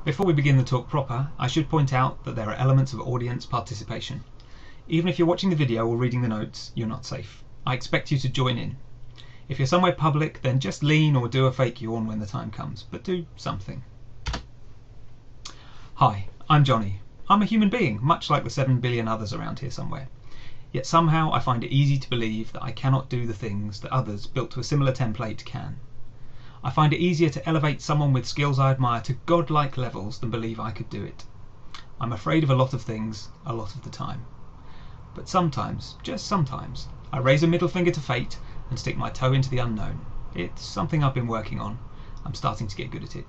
Before we begin the talk proper, I should point out that there are elements of audience participation. Even if you're watching the video or reading the notes, you're not safe. I expect you to join in. If you're somewhere public, then just lean or do a fake yawn when the time comes, but do something. Hi, I'm Johnny. I'm a human being, much like the 7 billion others around here somewhere. Yet somehow I find it easy to believe that I cannot do the things that others built to a similar template can. I find it easier to elevate someone with skills I admire to godlike levels than believe I could do it. I'm afraid of a lot of things, a lot of the time. But sometimes, just sometimes, I raise a middle finger to fate and stick my toe into the unknown. It's something I've been working on. I'm starting to get good at it.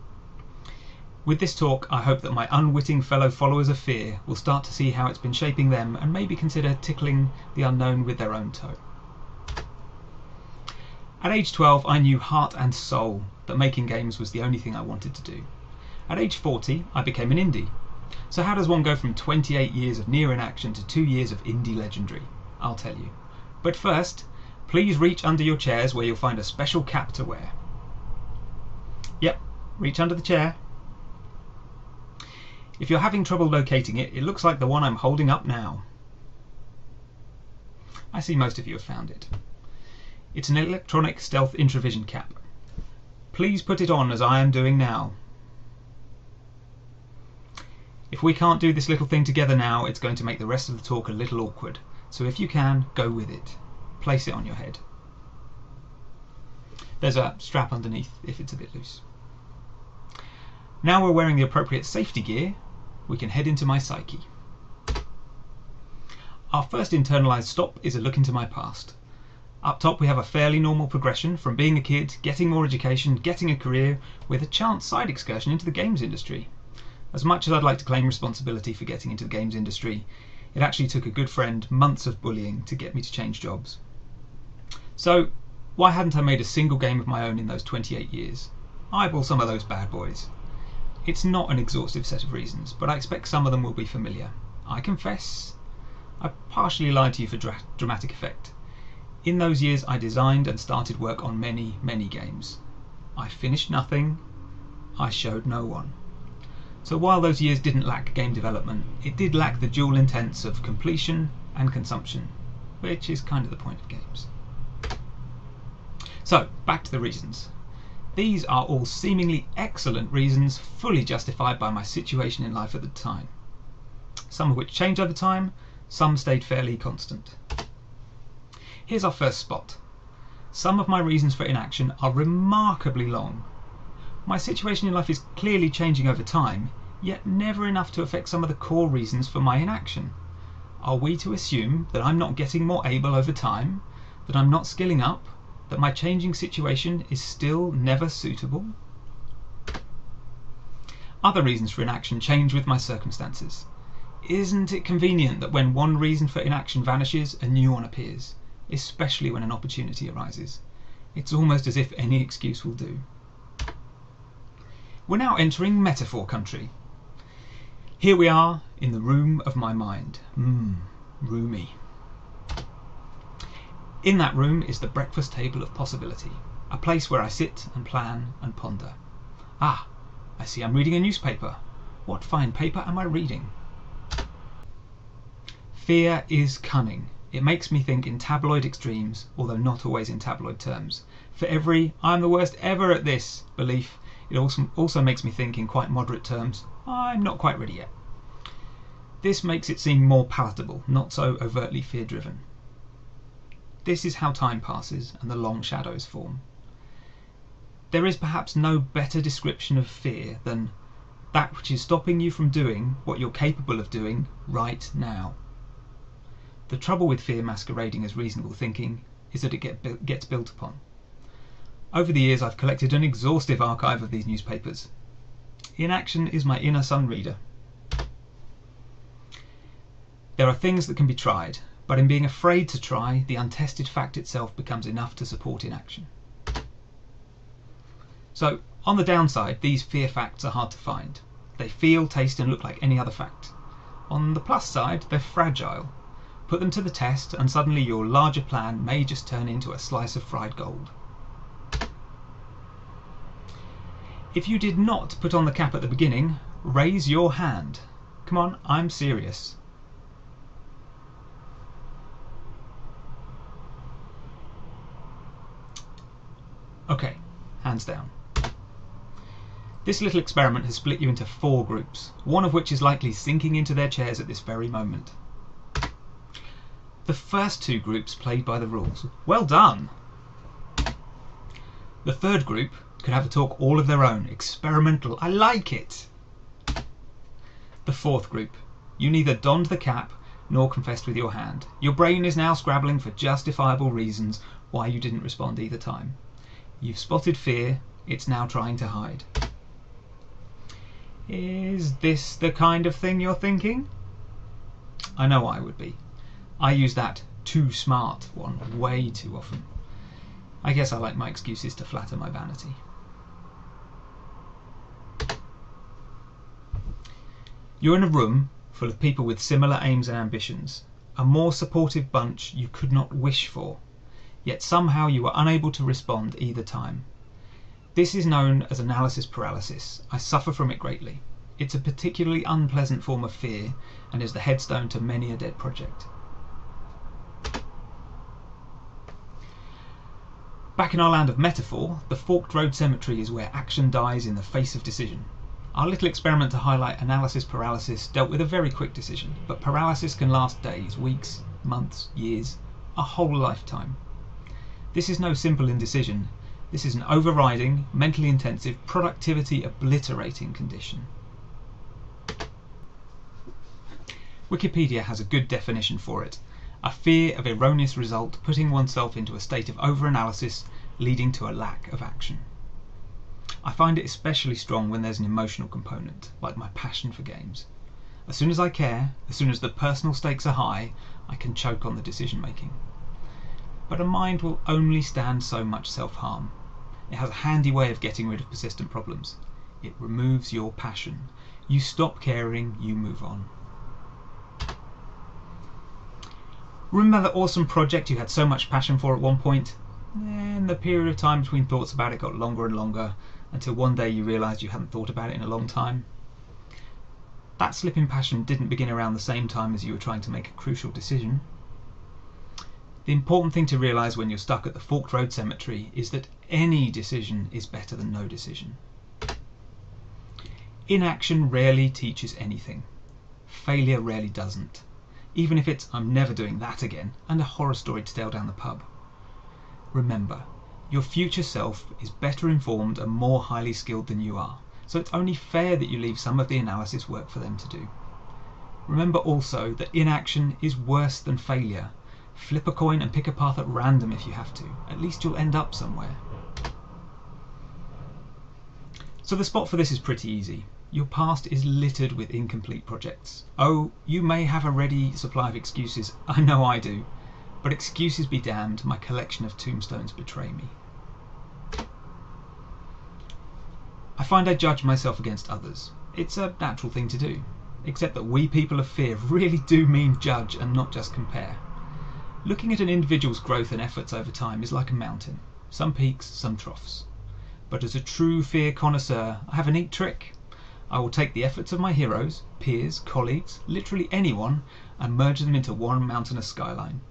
With this talk, I hope that my unwitting fellow followers of fear will start to see how it's been shaping them and maybe consider tickling the unknown with their own toe. At age 12, I knew heart and soul that making games was the only thing I wanted to do. At age 40, I became an indie. So how does one go from 28 years of near inaction to 2 years of indie legendary? I'll tell you. But first, please reach under your chairs where you'll find a special cap to wear. Yep, reach under the chair. If you're having trouble locating it, it looks like the one I'm holding up now. I see most of you have found it. It's an electronic stealth intravision cap. Please put it on as I am doing now. If we can't do this little thing together now, it's going to make the rest of the talk a little awkward. So if you can, go with it. Place it on your head. There's a strap underneath if it's a bit loose. Now we're wearing the appropriate safety gear, we can head into my psyche. Our first internalised stop is a look into my past. Up top we have a fairly normal progression from being a kid, getting more education, getting a career, with a chance side excursion into the games industry. As much as I'd like to claim responsibility for getting into the games industry, it actually took a good friend months of bullying to get me to change jobs. So why hadn't I made a single game of my own in those 28 years? Eyeball some of those bad boys. It's not an exhaustive set of reasons, but I expect some of them will be familiar. I confess, I partially lied to you for dramatic effect. In those years I designed and started work on many, many games. I finished nothing, I showed no one. So while those years didn't lack game development, it did lack the dual intents of completion and consumption, which is kind of the point of games. So, back to the reasons. These are all seemingly excellent reasons, fully justified by my situation in life at the time. Some of which changed over time, some stayed fairly constant. Here's our first spot. Some of my reasons for inaction are remarkably long. My situation in life is clearly changing over time, yet never enough to affect some of the core reasons for my inaction. Are we to assume that I'm not getting more able over time, that I'm not skilling up, that my changing situation is still never suitable? Other reasons for inaction change with my circumstances. Isn't it convenient that when one reason for inaction vanishes, a new one appears, especially when an opportunity arises? It's almost as if any excuse will do. We're now entering metaphor country. Here we are in the room of my mind. Roomy. In that room is the breakfast table of possibility, a place where I sit and plan and ponder. Ah, I see I'm reading a newspaper. What fine paper am I reading? Fear is cunning. It makes me think in tabloid extremes, although not always in tabloid terms. For every "I'm the worst ever at this" belief, it also makes me think in quite moderate terms, I'm not quite ready yet. This makes it seem more palatable, not so overtly fear-driven. This is how time passes and the long shadows form. There is perhaps no better description of fear than that which is stopping you from doing what you're capable of doing right now. The trouble with fear masquerading as reasonable thinking is that it gets built upon. Over the years I've collected an exhaustive archive of these newspapers. Inaction is my inner sun reader. There are things that can be tried, but in being afraid to try, the untested fact itself becomes enough to support inaction. So, on the downside, these fear facts are hard to find. They feel, taste and look like any other fact. On the plus side, they're fragile. Put them to the test and suddenly your larger plan may just turn into a slice of fried gold. If you did not put on the cap at the beginning, Raise your hand. Come on, I'm serious. Okay, hands down. This little experiment has split you into 4 groups, one of which is likely sinking into their chairs at this very moment. The first 2 groups played by the rules. Well done! The third group could have a talk all of their own. Experimental. I like it! The fourth group. You neither donned the cap nor confessed with your hand. Your brain is now scrabbling for justifiable reasons why you didn't respond either time. You've spotted fear. It's now trying to hide. Is this the kind of thing you're thinking? I know I would be. I use that too smart one way too often. I guess I like my excuses to flatter my vanity. You're in a room full of people with similar aims and ambitions, a more supportive bunch you could not wish for, yet somehow you were unable to respond either time. This is known as analysis paralysis. I suffer from it greatly. It's a particularly unpleasant form of fear and is the headstone to many a dead project. Back in our land of metaphor, the forked road cemetery is where action dies in the face of decision. Our little experiment to highlight analysis paralysis dealt with a very quick decision, but paralysis can last days, weeks, months, years, a whole lifetime. This is no simple indecision. This is an overriding, mentally intensive, productivity obliterating condition. Wikipedia has a good definition for it. A fear of erroneous result, putting oneself into a state of over-analysis, leading to a lack of action. I find it especially strong when there's an emotional component, like my passion for games. As soon as I care, as soon as the personal stakes are high, I can choke on the decision making. But a mind will only stand so much self-harm. It has a handy way of getting rid of persistent problems. It removes your passion. You stop caring, you move on. Remember that awesome project you had so much passion for at one point? And the period of time between thoughts about it got longer and longer, until one day you realised you hadn't thought about it in a long time. That slip in passion didn't begin around the same time as you were trying to make a crucial decision. The important thing to realise when you're stuck at the forked road cemetery is that any decision is better than no decision. Inaction rarely teaches anything. Failure rarely doesn't. Even if it's "I'm never doing that again" and a horror story to tell down the pub. Remember, your future self is better informed and more highly skilled than you are, so it's only fair that you leave some of the analysis work for them to do. Remember also that inaction is worse than failure. Flip a coin and pick a path at random if you have to. At least you'll end up somewhere. So the spot for this is pretty easy. Your past is littered with incomplete projects. Oh, you may have a ready supply of excuses. I know I do. But excuses be damned, my collection of tombstones betray me. I find I judge myself against others. It's a natural thing to do. Except that we people of fear really do mean judge and not just compare. Looking at an individual's growth and efforts over time is like a mountain. Some peaks, some troughs. But as a true fear connoisseur, I have a neat trick. I will take the efforts of my heroes, peers, colleagues, literally anyone, and merge them into one mountainous skyline.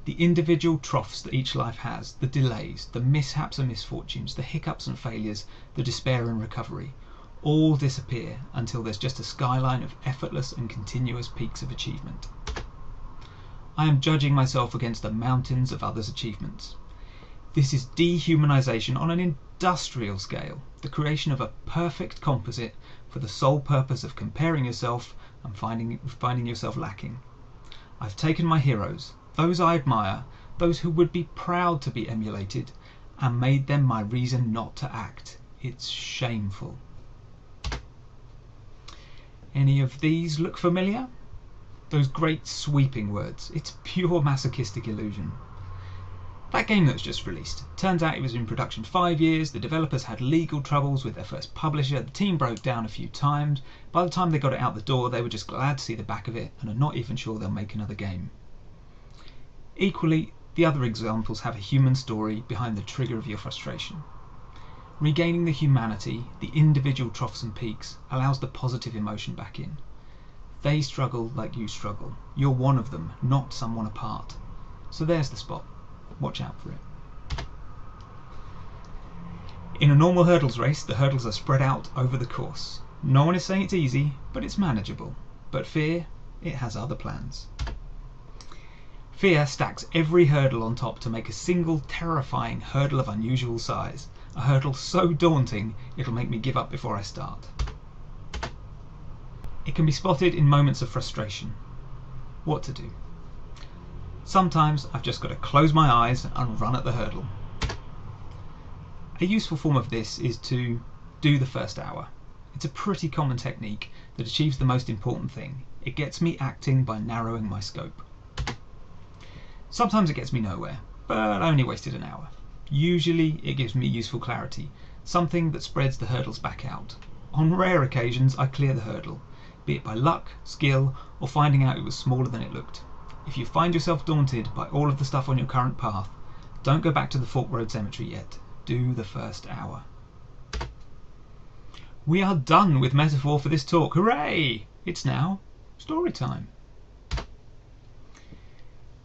The individual troughs that each life has, the delays, the mishaps and misfortunes, the hiccups and failures, the despair and recovery, all disappear until there's just a skyline of effortless and continuous peaks of achievement. I am judging myself against the mountains of others' achievements. This is dehumanization on an industrial scale, the creation of a perfect composite for the sole purpose of comparing yourself and finding yourself lacking. I've taken my heroes, those I admire, those who would be proud to be emulated, and made them my reason not to act. It's shameful. Any of these look familiar? Those great sweeping words. It's pure masochistic illusion. That game that was just released, turns out it was in production 5 years, the developers had legal troubles with their first publisher, the team broke down a few times. By the time they got it out the door, they were just glad to see the back of it and are not even sure they'll make another game. Equally, the other examples have a human story behind the trigger of your frustration. Regaining the humanity, the individual troughs and peaks, allows the positive emotion back in. They struggle like you struggle. You're one of them, not someone apart. So there's the spot. Watch out for it. In a normal hurdles race, the hurdles are spread out over the course. No one is saying it's easy, but it's manageable. But fear, it has other plans. Fear stacks every hurdle on top to make a single terrifying hurdle of unusual size. A hurdle so daunting, it'll make me give up before I start. It can be spotted in moments of frustration. What to do? Sometimes I've just got to close my eyes and run at the hurdle. A useful form of this is to do the first hour. It's a pretty common technique that achieves the most important thing. It gets me acting by narrowing my scope. Sometimes it gets me nowhere, but I only wasted an hour. Usually it gives me useful clarity, something that spreads the hurdles back out. On rare occasions I clear the hurdle, be it by luck, skill, or finding out it was smaller than it looked. If you find yourself daunted by all of the stuff on your current path, don't go back to the Fork Road Cemetery yet. Do the first hour. We are done with metaphor for this talk. Hooray! It's now story time.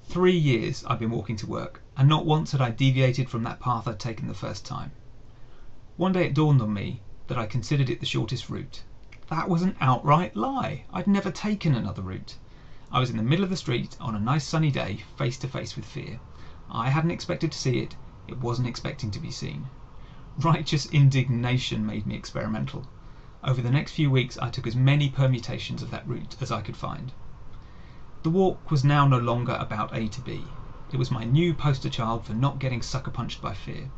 3 years I've been walking to work, and not once had I deviated from that path I'd taken the first time. One day it dawned on me that I considered it the shortest route. That was an outright lie. I'd never taken another route. I was in the middle of the street on a nice sunny day, face to face with fear. I hadn't expected to see it. It wasn't expecting to be seen. Righteous indignation made me experimental. Over the next few weeks I took as many permutations of that route as I could find. The walk was now no longer about A to B. It was my new poster child for not getting sucker punched by fear.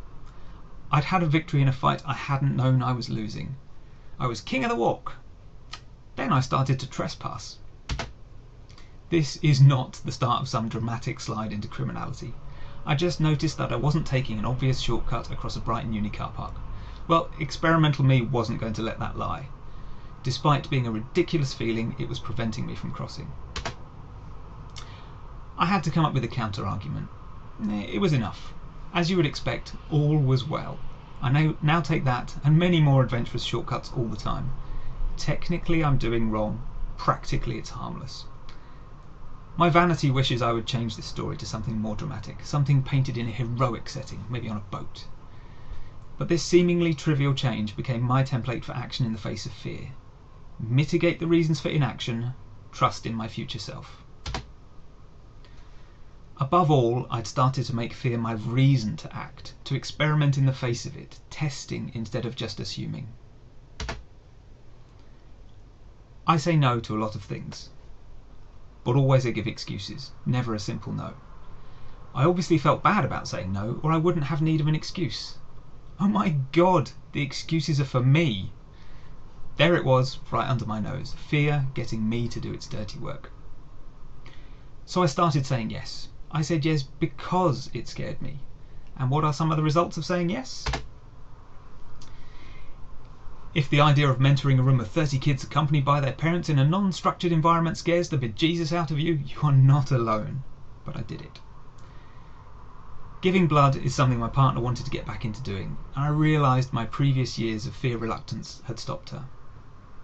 I'd had a victory in a fight I hadn't known I was losing. I was king of the walk. Then I started to trespass. This is not the start of some dramatic slide into criminality. I just noticed that I wasn't taking an obvious shortcut across a Brighton uni car park. Well, experimental me wasn't going to let that lie. Despite being a ridiculous feeling, it was preventing me from crossing. I had to come up with a counter-argument. It was enough. As you would expect, all was well. I now take that and many more adventurous shortcuts all the time. Technically I'm doing wrong, practically it's harmless. My vanity wishes I would change this story to something more dramatic, something painted in a heroic setting, maybe on a boat. But this seemingly trivial change became my template for action in the face of fear. Mitigate the reasons for inaction, trust in my future self. Above all, I'd started to make fear my reason to act, to experiment in the face of it, testing instead of just assuming. I say no to a lot of things, but always I give excuses, never a simple no. I obviously felt bad about saying no, or I wouldn't have need of an excuse. Oh my God, the excuses are for me. There it was, right under my nose, fear getting me to do its dirty work. So I started saying yes. I said yes because it scared me. And what are some of the results of saying yes? If the idea of mentoring a room of 30 kids accompanied by their parents in a non-structured environment scares the bejesus out of you, you are not alone. But I did it. Giving blood is something my partner wanted to get back into doing, and I realised my previous years of fear reluctance had stopped her.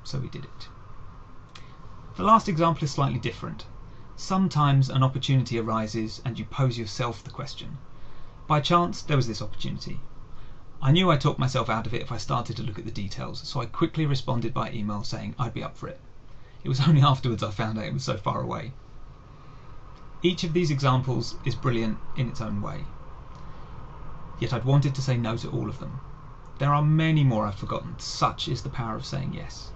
So we did it. The last example is slightly different. Sometimes an opportunity arises and you pose yourself the question. By chance, there was this opportunity. I knew I'd talk myself out of it if I started to look at the details, so I quickly responded by email saying I'd be up for it. It was only afterwards I found out it was so far away. Each of these examples is brilliant in its own way. Yet I'd wanted to say no to all of them. There are many more I've forgotten. Such is the power of saying yes.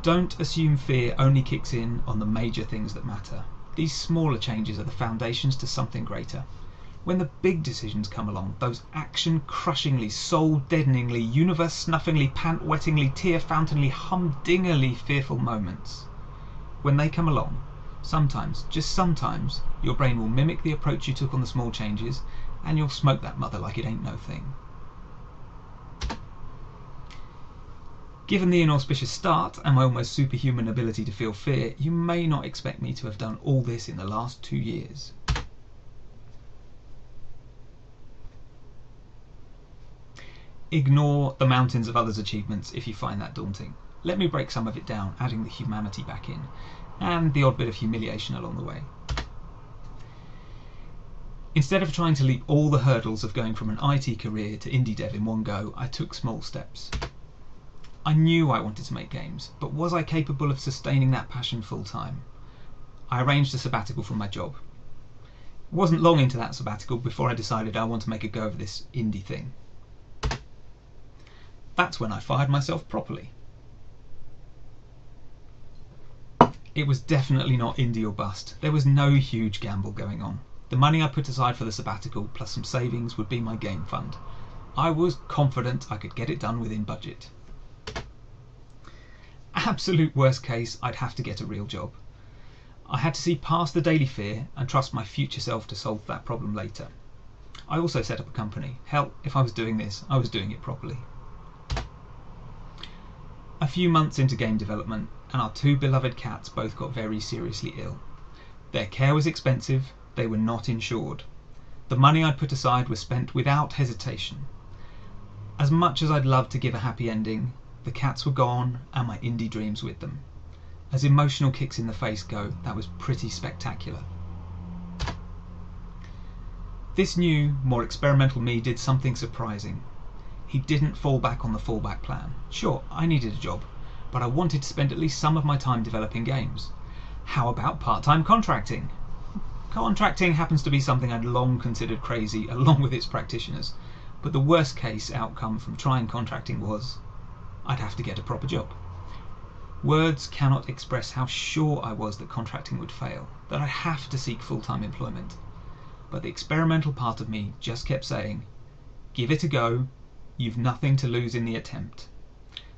Don't assume fear only kicks in on the major things that matter. These smaller changes are the foundations to something greater. When the big decisions come along, those action-crushingly, soul-deadeningly, universe-snuffingly, pant-wettingly, tear-fountainly, humdingily fearful moments, when they come along, sometimes, just sometimes, your brain will mimic the approach you took on the small changes, and you'll smoke that mother like it ain't no thing. Given the inauspicious start and my almost superhuman ability to feel fear, you may not expect me to have done all this in the last 2 years. Ignore the mountains of others' achievements if you find that daunting. Let me break some of it down, adding the humanity back in, and the odd bit of humiliation along the way. Instead of trying to leap all the hurdles of going from an IT career to indie dev in one go, I took small steps. I knew I wanted to make games, but was I capable of sustaining that passion full time? I arranged a sabbatical from my job. It wasn't long into that sabbatical before I decided I want to make a go of this indie thing. That's when I fired myself properly. It was definitely not indie or bust. There was no huge gamble going on. The money I put aside for the sabbatical plus some savings would be my game fund. I was confident I could get it done within budget. Absolute worst case, I'd have to get a real job. I had to see past the daily fear and trust my future self to solve that problem later. I also set up a company. Hell, if I was doing this, I was doing it properly. A few months into game development, and our two beloved cats both got very seriously ill. Their care was expensive, they were not insured. The money I'd put aside was spent without hesitation. As much as I'd love to give a happy ending, the cats were gone and my indie dreams with them. As emotional kicks in the face go, that was pretty spectacular. This new, more experimental me did something surprising. He didn't fall back on the fallback plan. Sure, I needed a job, but I wanted to spend at least some of my time developing games. How about part-time contracting? Contracting happens to be something I'd long considered crazy along with its practitioners, but the worst case outcome from trying contracting was I'd have to get a proper job. Words cannot express how sure I was that contracting would fail, that I'd have to seek full-time employment. But the experimental part of me just kept saying, give it a go, you've nothing to lose in the attempt.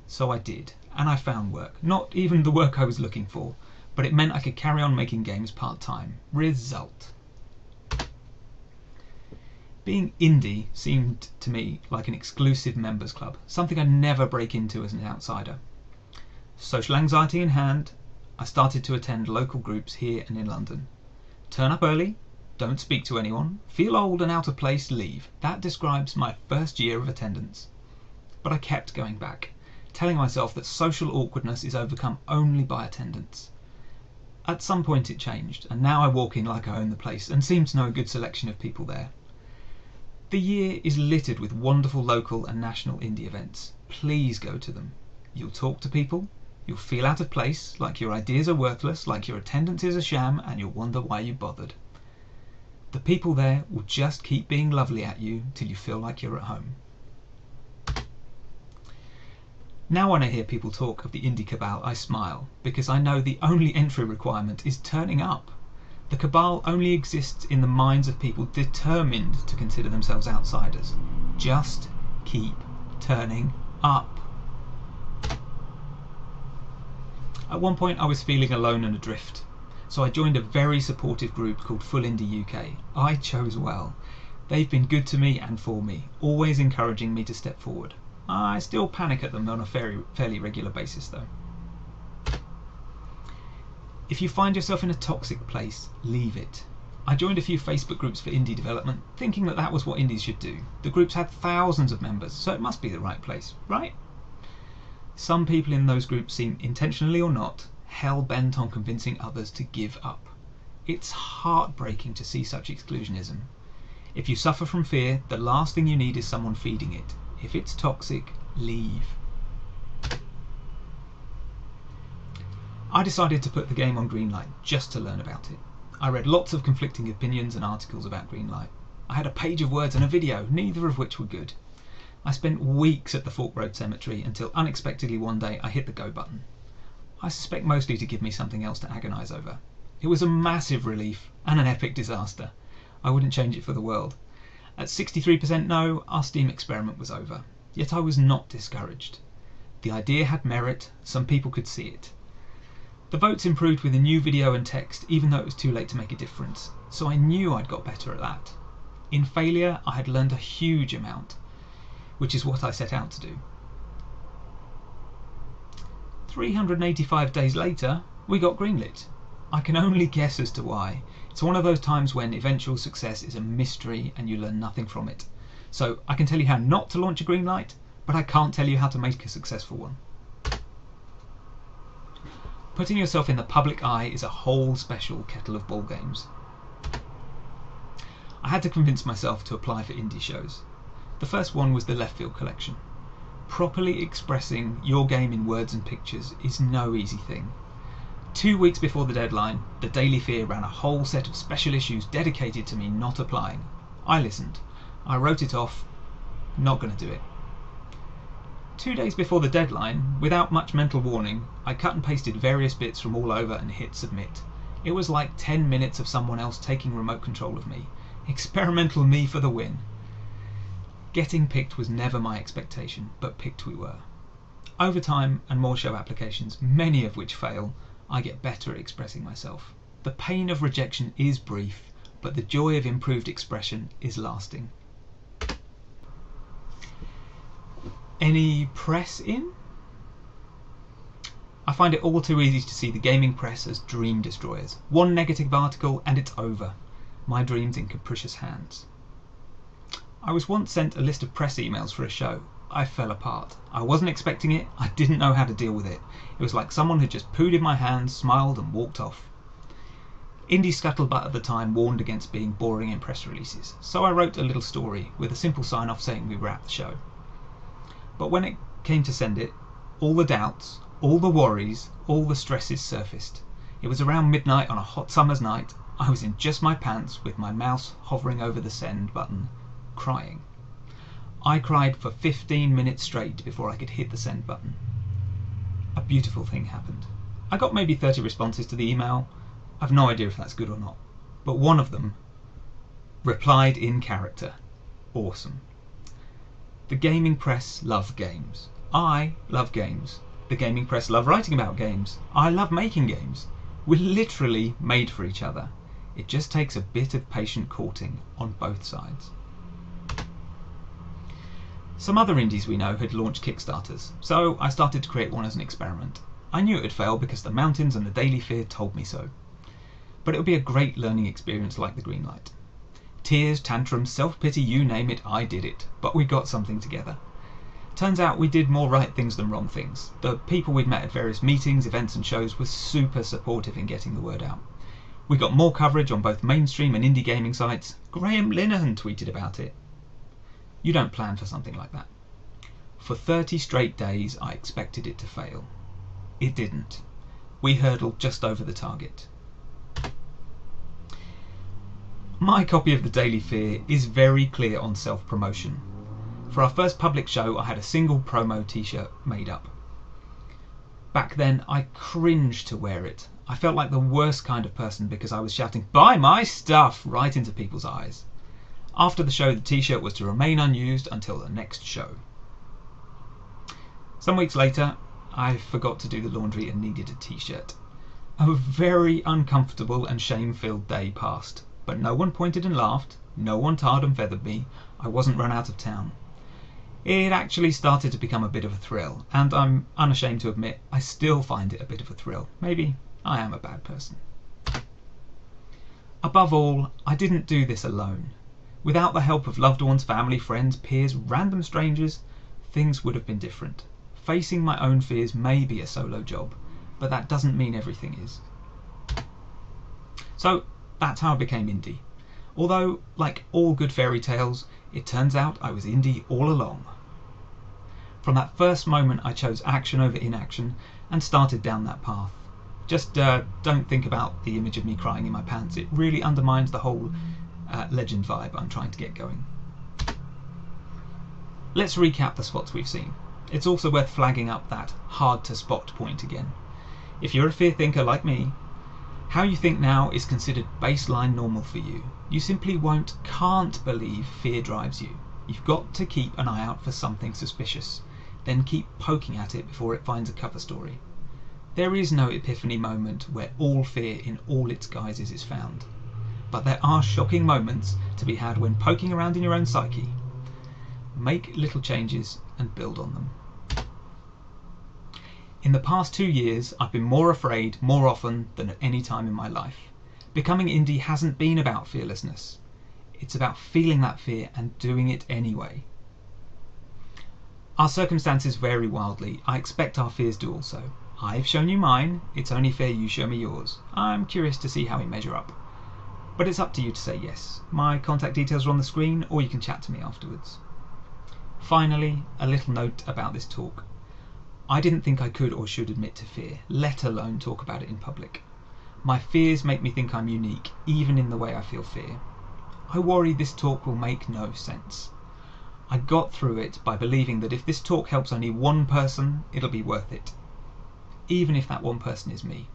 So I did, and I found work. Not even the work I was looking for, but it meant I could carry on making games part-time. Result. Being indie seemed to me like an exclusive members club, something I'd never break into as an outsider. Social anxiety in hand, I started to attend local groups here and in London. Turn up early, don't speak to anyone, feel old and out of place, leave. That describes my first year of attendance. But I kept going back, telling myself that social awkwardness is overcome only by attendance. At some point it changed, and now I walk in like I own the place and seem to know a good selection of people there. The year is littered with wonderful local and national indie events. Please go to them. You'll talk to people, you'll feel out of place, like your ideas are worthless, like your attendance is a sham, and you'll wonder why you bothered. The people there will just keep being lovely at you till you feel like you're at home. Now when I hear people talk of the indie cabal, I smile, because I know the only entry requirement is turning up. The cabal only exists in the minds of people determined to consider themselves outsiders. Just keep turning up. At one point I was feeling alone and adrift, so I joined a very supportive group called Full Indie UK. I chose well. They've been good to me and for me, always encouraging me to step forward. I still panic at them on a fairly regular basis though. If you find yourself in a toxic place, leave it. I joined a few Facebook groups for indie development, thinking that that was what indies should do. The groups had thousands of members, so it must be the right place, right? Some people in those groups seem, intentionally or not, hell-bent on convincing others to give up. It's heartbreaking to see such exclusionism. If you suffer from fear, the last thing you need is someone feeding it. If it's toxic, leave. I decided to put the game on Greenlight just to learn about it. I read lots of conflicting opinions and articles about Greenlight. I had a page of words and a video, neither of which were good. I spent weeks at the Fork Road Cemetery until unexpectedly one day I hit the go button. I suspect mostly to give me something else to agonise over. It was a massive relief and an epic disaster. I wouldn't change it for the world. At 63% no, our Steam experiment was over. Yet I was not discouraged. The idea had merit, some people could see it. The votes improved with a new video and text, even though it was too late to make a difference, so I knew I'd got better at that. In failure, I had learned a huge amount, which is what I set out to do. 385 days later, we got greenlit. I can only guess as to why. It's one of those times when eventual success is a mystery and you learn nothing from it. So I can tell you how not to launch a green light, but I can't tell you how to make a successful one. Putting yourself in the public eye is a whole special kettle of ball games. I had to convince myself to apply for indie shows. The first one was the Left Field collection. Properly expressing your game in words and pictures is no easy thing. 2 weeks before the deadline, the Daily Fear ran a whole set of special issues dedicated to me not applying. I listened. I wrote it off. Not going to do it. 2 days before the deadline, without much mental warning, I cut and pasted various bits from all over and hit submit. It was like 10 minutes of someone else taking remote control of me. Experimental me for the win. Getting picked was never my expectation, but picked we were. Over time and more show applications, many of which fail, I get better at expressing myself. The pain of rejection is brief, but the joy of improved expression is lasting. Any press in? I find it all too easy to see the gaming press as dream destroyers. One negative article and it's over. My dreams in capricious hands. I was once sent a list of press emails for a show. I fell apart. I wasn't expecting it. I didn't know how to deal with it. It was like someone had just pooed in my hands, smiled and walked off. Indie Scuttlebutt at the time warned against being boring in press releases, so I wrote a little story with a simple sign-off saying we were at the show. But when it came to send it, all the doubts, all the worries, all the stresses surfaced. It was around midnight on a hot summer's night. I was in just my pants with my mouse hovering over the send button, crying. I cried for 15 minutes straight before I could hit the send button. A beautiful thing happened. I got maybe 30 responses to the email. I've no idea if that's good or not. But one of them replied in character. Awesome. The gaming press love games. I love games. The gaming press love writing about games. I love making games. We're literally made for each other. It just takes a bit of patient courting on both sides. Some other indies we know had launched Kickstarters, so I started to create one as an experiment. I knew it would fail because the mountains and the Daily Fear told me so. But it would be a great learning experience like the green light. Tears, tantrums, self-pity, you name it, I did it. But we got something together. Turns out we did more right things than wrong things. The people we'd met at various meetings, events and shows were super supportive in getting the word out. We got more coverage on both mainstream and indie gaming sites. Graham Linehan tweeted about it. You don't plan for something like that. For 30 straight days I expected it to fail. It didn't. We hurdled just over the target. My copy of the Daily Fear is very clear on self-promotion. For our first public show I had a single promo t-shirt made up. Back then I cringed to wear it. I felt like the worst kind of person because I was shouting, "Buy my stuff!" right into people's eyes. After the show, the t-shirt was to remain unused until the next show. Some weeks later, I forgot to do the laundry and needed a t-shirt. A very uncomfortable and shame-filled day passed, but no one pointed and laughed, no one tarred and feathered me, I wasn't run out of town. It actually started to become a bit of a thrill, and I'm unashamed to admit I still find it a bit of a thrill. Maybe I am a bad person. Above all, I didn't do this alone. Without the help of loved ones, family, friends, peers, random strangers, things would have been different. Facing my own fears may be a solo job, but that doesn't mean everything is. So that's how I became indie. Although, like all good fairy tales, it turns out I was indie all along. From that first moment I chose action over inaction and started down that path. Just don't think about the image of me crying in my pants. It really undermines the whole legend vibe I'm trying to get going. Let's recap the spots we've seen. It's also worth flagging up that hard to spot point again. If you're a fear thinker like me, how you think now is considered baseline normal for you. You simply can't believe fear drives you. You've got to keep an eye out for something suspicious, then keep poking at it before it finds a cover story. There is no epiphany moment where all fear in all its guises is found. But there are shocking moments to be had when poking around in your own psyche. Make little changes and build on them. In the past 2 years, I've been more afraid more often than at any time in my life. Becoming indie hasn't been about fearlessness. It's about feeling that fear and doing it anyway. Our circumstances vary wildly. I expect our fears do also. I've shown you mine, it's only fair you show me yours. I'm curious to see how we measure up. But it's up to you to say yes. My contact details are on the screen, or you can chat to me afterwards. Finally, a little note about this talk. I didn't think I could or should admit to fear, let alone talk about it in public. My fears make me think I'm unique, even in the way I feel fear. I worry this talk will make no sense. I got through it by believing that if this talk helps only one person, it'll be worth it. Even if that one person is me.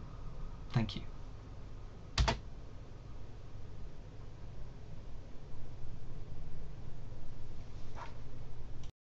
Thank you.